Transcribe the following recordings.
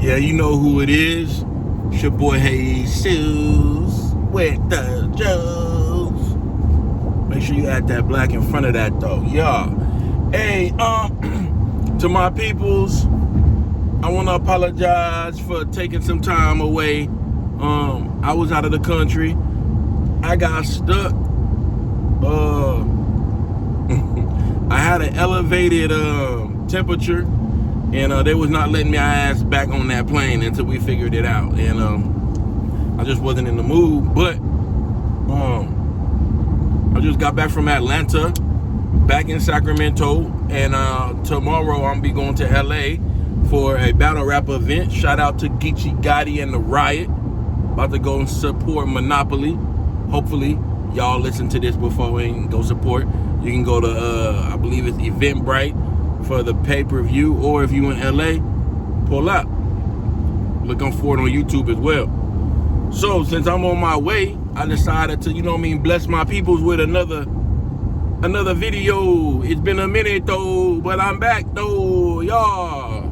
Yeah, you know who it is. It's your boy Jesus with the juice. Make sure you add that black in front of that though. Yeah. Hey, to my peoples, I want to apologize for taking some time away. I was out of the country. I got stuck. I had an elevated temperature, and they was not letting me ass back on that plane until we figured it out. And I just wasn't in the mood. But I just got back from Atlanta, back in Sacramento, and tomorrow I'm be going to LA for a battle rap event. Shout out to Geechee Gotti and the Riot. About to go and support Monopoly. Hopefully y'all listen to this before and go support. You can go to I believe it's Eventbrite for the pay-per-view, or if you in LA, pull up. Looking for it on YouTube as well. So since I'm on my way, I decided to, bless my peoples with another video. It's been a minute though, but I'm back though, y'all.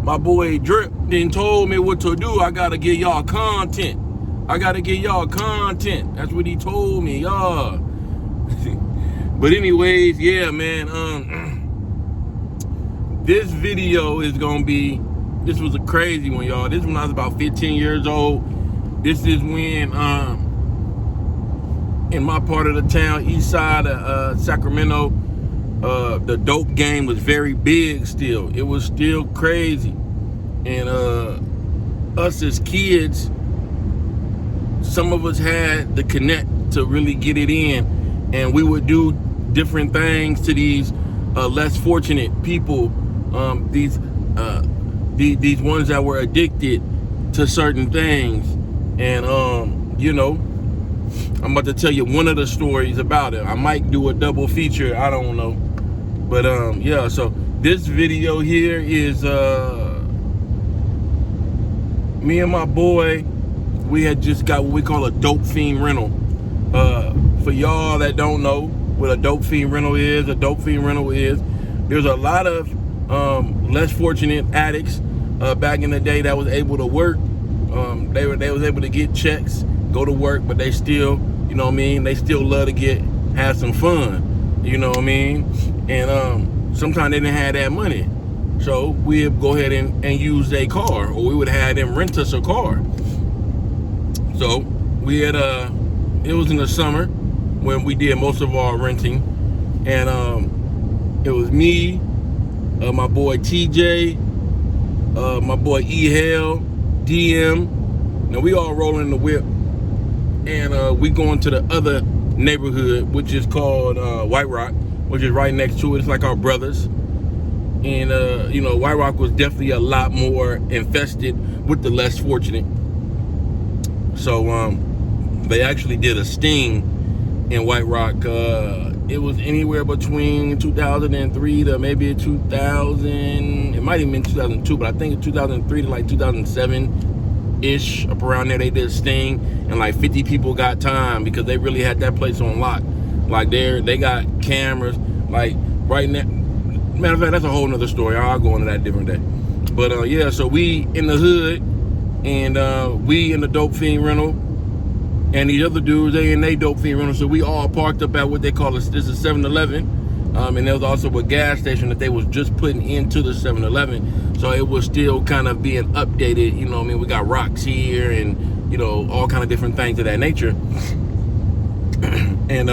My boy Drip then told me what to do. I gotta get y'all content. That's what he told me, y'all. But anyways, yeah, man. This video is gonna be. This was a crazy one, y'all. This is when I was about 15 years old. This is when in my part of the town, east side of Sacramento, the dope game was very big still. It was still crazy. And us as kids, some of us had the connect to really get it in. And we would do different things to these less fortunate people, these ones that were addicted to certain things. And I'm about to tell you one of the stories about it. I might do a double feature, I don't know. But yeah, so this video here is me and my boy. We had just got what we call a dope fiend rental. For y'all that don't know what a dope fiend rental is, there's a lot of less fortunate addicts back in the day that was able to work. They was able to get checks, go to work, but they still, they still love to have some fun, and sometimes they didn't have that money, so we'd go ahead and use a car, or we would have them rent us a car. So we had it was in the summer when we did most of our renting, and it was me, my boy TJ, my boy E-Hell, DM. Now we all rolling in the whip, and we going to the other neighborhood, which is called White Rock, which is right next to it. It's like our brothers. And White Rock was definitely a lot more infested with the less fortunate. So they actually did a sting in White Rock. It was anywhere between 2003 to maybe 2000. It might have been 2002, but I think in 2003 to like 2007-ish, up around there, they did a sting, and like 50 people got time because they really had that place on lock. Like they got cameras, like right now. Matter of fact, that's a whole nother story. I'll go into that different day. But yeah, so we in the hood, and we in the dope fiend rental, and these other dudes, they in they dope fiend rental. So we all parked up at what they call this is 7-Eleven, and there was also a gas station that they was just putting into the 7-Eleven. So it was still kind of being updated. We got rocks here, and all kind of different things of that nature. And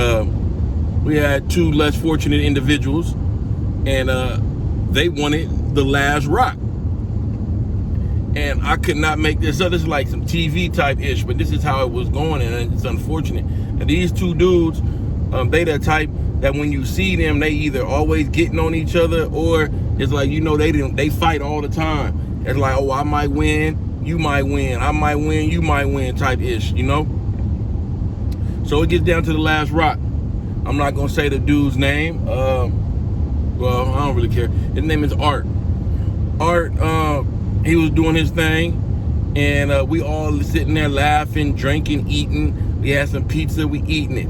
we had two less fortunate individuals, and they wanted the last rock. And I could not make this up. This is like some TV type ish, but this is how it was going, and it's unfortunate. And these two dudes, they the type that when you see them, they either always getting on each other, or it's like, they fight all the time. It's like, oh, I might win, you might win, I might win, you might win type ish, So it gets down to the last rock. I'm not gonna say the dude's name. Well, I don't really care. His name is Art. He was doing his thing, and we all sitting there laughing, drinking, eating. We had some pizza, we eating it.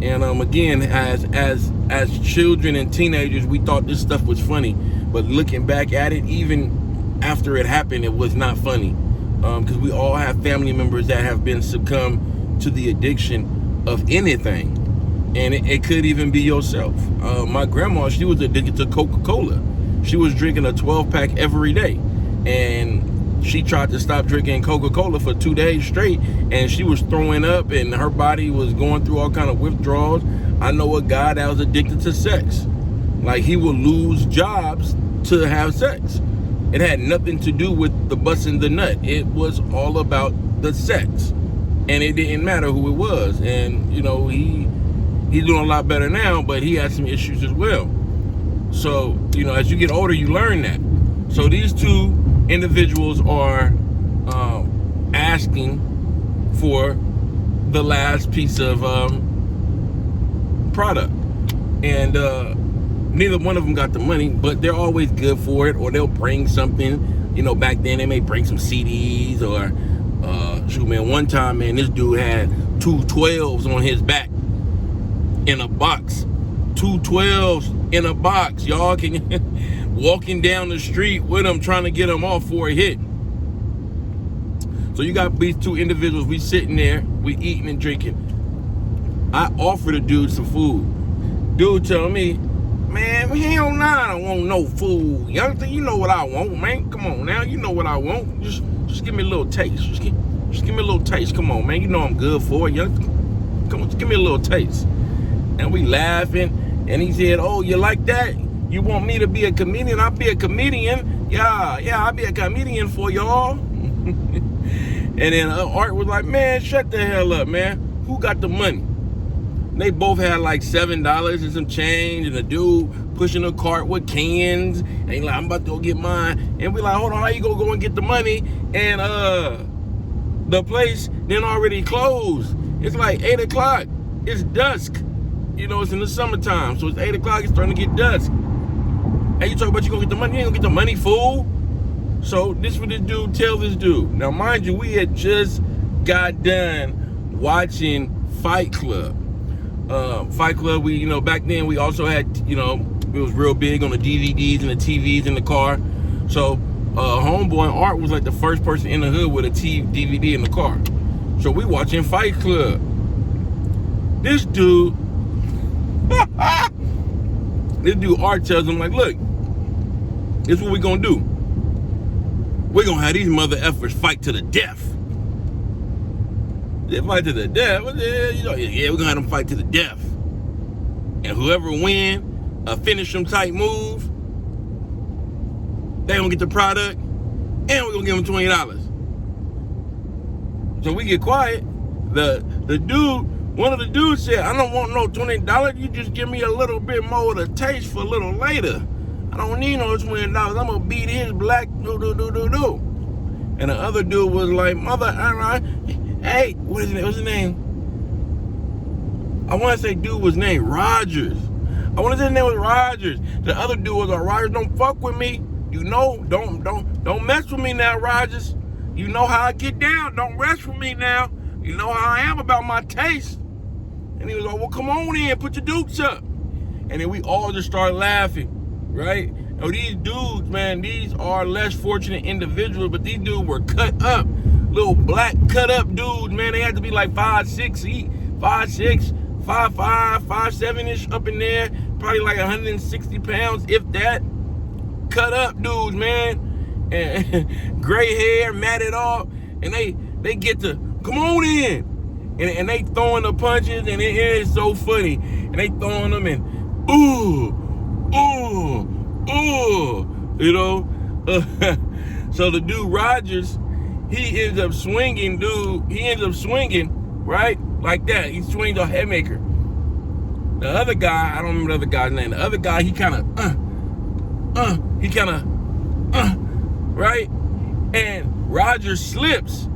And again, as children and teenagers, we thought this stuff was funny. But looking back at it, even after it happened, it was not funny. Because we all have family members that have been succumbed to the addiction of anything. And it could even be yourself. My grandma, she was addicted to Coca-Cola. She was drinking a 12-pack every day. And she tried to stop drinking Coca-Cola for 2 days straight, and she was throwing up, and her body was going through all kind of withdrawals. I know a guy that was addicted to sex. Like, he would lose jobs to have sex. It had nothing to do with the busting the nut. It was all about the sex. And it didn't matter who it was. And, you know, he's doing a lot better now, but he had some issues as well. So, you know, as you get older, you learn that. So these two individuals are asking for the last piece of product. And neither one of them got the money, but they're always good for it, or they'll bring something. You know, back then they may bring some CDs, or shoot, man, one time, man, this dude had 2 12s on his back in a box. 2 12s in a box. Y'all can walking down the street with them, trying to get them off for a hit. So you got these two individuals, we sitting there, we eating and drinking. I offer the dude some food. Dude tell me, man, hell nah, I don't want no food. Youngster, you know what I want, man. Come on now, you know what I want. Just give me a little taste. Just give me a little taste. Come on, man. You know I'm good for it, youngster. Come on, just give me a little taste. And we laughing, and he said, oh, you like that? You want me to be a comedian? I'll be a comedian. Yeah, I'll be a comedian for y'all. And then Art was like, man, shut the hell up, man. Who got the money? They both had like $7 and some change, and the dude pushing a cart with cans, and he like, I'm about to go get mine. And we like, hold on, how you gonna go and get the money? And the place then already closed. It's like 8 o'clock. It's dusk. You know, it's in the summertime, so it's 8 o'clock. It's starting to get dusk. Hey, you talk about you gonna get the money? You ain't gonna get the money, fool. So this is what this dude tell this dude. Now, mind you, we had just got done watching Fight Club. Fight Club, we, you know, back then we also had, you know, it was real big on the DVDs and the TVs in the car. So homeboy Art was like the first person in the hood with a DVD in the car. So we watching Fight Club. This dude, Art tells him, like, look, this is what we gonna do. We're gonna have these mother effers fight to the death. They fight to the death. You know, yeah, we're gonna have them fight to the death. And whoever win a finish them type move, they gonna get the product, and we're gonna give them $20. So we get quiet. One of the dudes said, I don't want no $20. You just give me a little bit more of the taste for a little later. I don't need no $20. I'm gonna beat his black do. And the other dude was like, hey, what's his name? I want to say dude was named Rogers. I want to say his name was Rogers. The other dude was like, Rogers, don't fuck with me. You know, don't mess with me now, Rogers. You know how I get down. Don't mess with me now. You know how I am about my taste. And he was like, well, come on in, put your dukes up. And then we all just started laughing, right? Now, these dudes, man, these are less fortunate individuals, but these dudes were cut up. Little black cut up dudes, man. They had to be like 5'6", 5'6", 5'5", 5'7"-ish up in there. Probably like 160 pounds, if that. Cut up dudes, man. And gray hair, matted off. And they get to, come on in. And they throwing the punches, and it is so funny. And they throwing them, and ooh, you know. So the dude Rogers, he ends up swinging, right? Like that. He swings a haymaker. The other guy, I don't remember the other guy's name. The other guy, he kind of, right? And Rogers slips.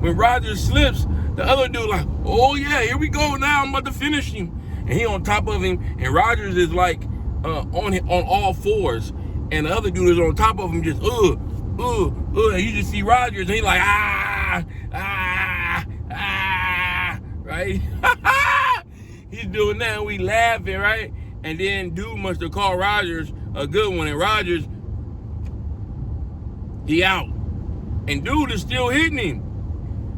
When Rogers slips, the other dude like, oh yeah, here we go now, I'm about to finish him. And he on top of him, and Rogers is like on all fours. And the other dude is on top of him, just and you just see Rogers, and he like, right? He's doing that, and we laughing, right? And then dude must have called Rogers a good one, and Rogers He out. And dude is still hitting him.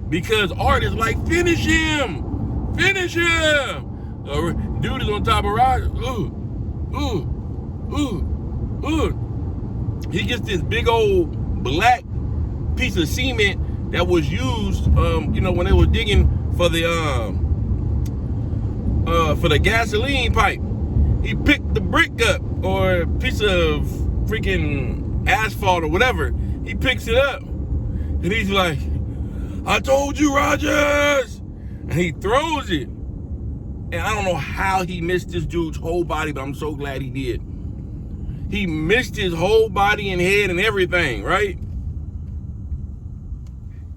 Because Art is like, finish him! Finish him! Dude is on top of Roger. He gets this big old black piece of cement that was used, when they were digging for the gasoline pipe. He picked the brick up, or a piece of freaking asphalt or whatever. He picks it up, and he's like, I told you, Rogers! And he throws it. And I don't know how he missed this dude's whole body, but I'm so glad he did. He missed his whole body and head and everything, right?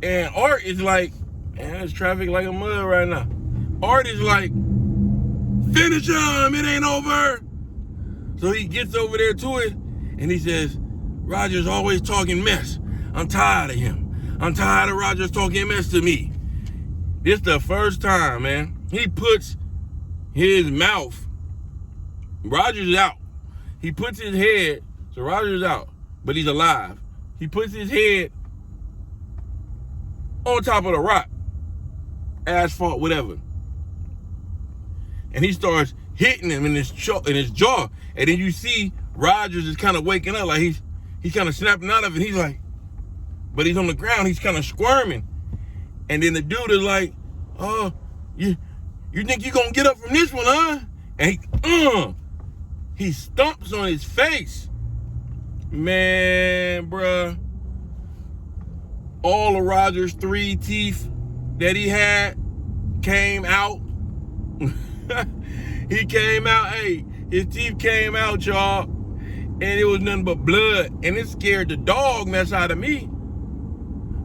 And Art is like, man, there's traffic like a mud right now. Art is like, finish him, it ain't over. So he gets over there to it, and he says, Rogers always talking mess. I'm tired of him. I'm tired of Rogers talking mess to me. This the first time, man. He puts his mouth, Rogers is out. He puts his head, so Rogers is out, but he's alive. He puts his head on top of the rock, asphalt, whatever. And he starts hitting him in his jaw. And then you see Rogers is kind of waking up, like he's kind of snapping out of it. He's like, but he's on the ground, he's kind of squirming. And then the dude is like, oh, you think you gonna get up from this one, huh? And he stumps on his face. Man, bruh. All of Rogers' 3 teeth that he had came out. He came out, hey, his teeth came out, y'all. And it was nothing but blood. And it scared the dog mess out of me.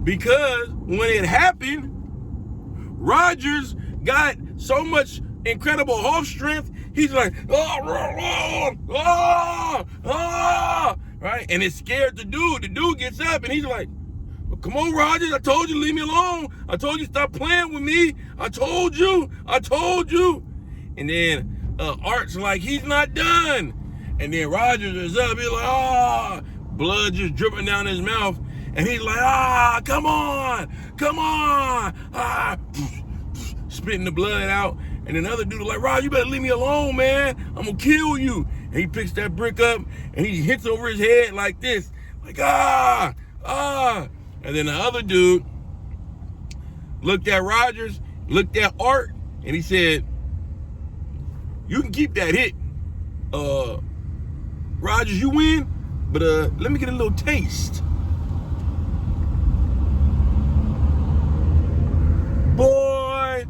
Because when it happened, Rogers got so much incredible Hulk strength, he's like, right? And it scared the dude. The dude gets up and he's like, well, come on, Rogers, I told you, leave me alone. I told you, stop playing with me. I told you. And then Art's like, he's not done. And then Rogers is up, he's like, blood just dripping down his mouth. And he's like, come on, spitting the blood out. And then the other dude was like, Rod, you better leave me alone, man. I'm gonna kill you. And he picks that brick up and he hits over his head like this, like, And then the other dude looked at Rogers, looked at Art, and he said, you can keep that hit. Rogers, you win, but let me get a little taste. Boy,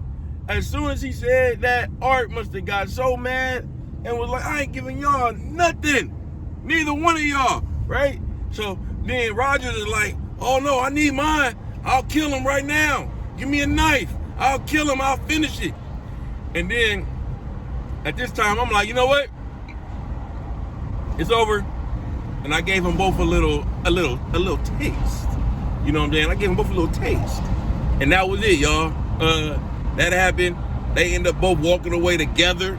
as soon as he said that, Art must have got so mad and was like, I ain't giving y'all nothing. Neither one of y'all, right? So then Rogers is like, oh no, I need mine. I'll kill him right now. Give me a knife. I'll kill him. I'll finish it. And then at this time, I'm like, you know what? It's over. And I gave them both a little taste. You know what I'm saying? I gave them both a little taste. And that was it, y'all. That happened. They ended up both walking away together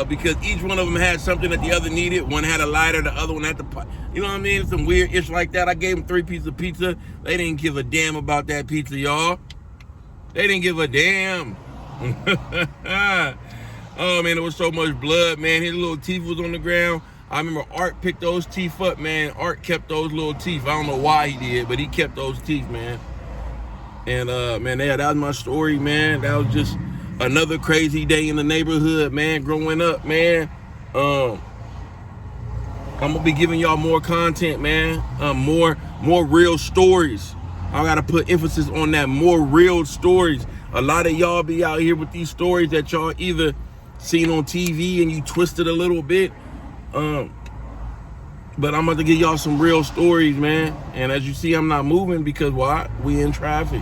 because each one of them had something that the other needed. One had a lighter, the other one had the pot. You know what I mean? Some weird ish like that. I gave them 3 pieces of pizza. They didn't give a damn about that pizza, y'all. They didn't give a damn. Oh, man, there was so much blood, man. His little teeth was on the ground. I remember Art picked those teeth up, man. Art kept those little teeth. I don't know why he did, but he kept those teeth, man. And, man, that was my story, man. That was just another crazy day in the neighborhood, man, growing up, man. I'm going to be giving y'all more content, man. More real stories. I got to put emphasis on that, more real stories. A lot of y'all be out here with these stories that y'all either seen on TV and you twisted a little bit. But I'm about to give y'all some real stories, man. And as you see, I'm not moving because why? We in traffic.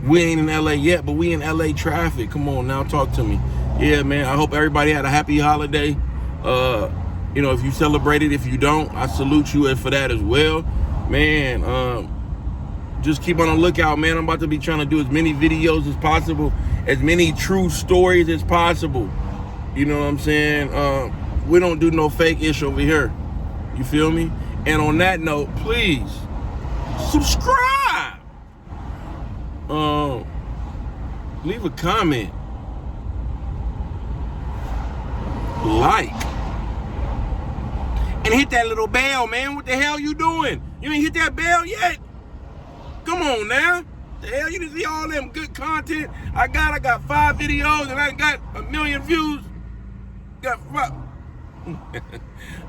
We ain't in LA yet, but we in LA traffic. Come on now, talk to me. Yeah, man, I hope everybody had a happy holiday. You know, if you celebrated, if you don't, I salute you for that as well. Man, just keep on the lookout, man. I'm about to be trying to do as many videos as possible, as many true stories as possible. You know what I'm saying? We don't do no fake ish over here. You feel me? And on that note, please subscribe. Leave a comment. Like. And hit that little bell, man. What the hell you doing? You ain't hit that bell yet? Come on now. The hell, you didn't see all them good content I got 5 videos and I got 1 million views. Got 5.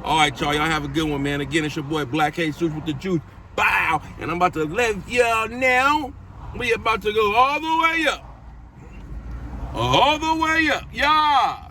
All right, y'all have a good one, man. Again, it's your boy Blacc Jesus with the juice. Bow. And I'm about to let y'all now. We about to go all the way up. All the way up. Yeah.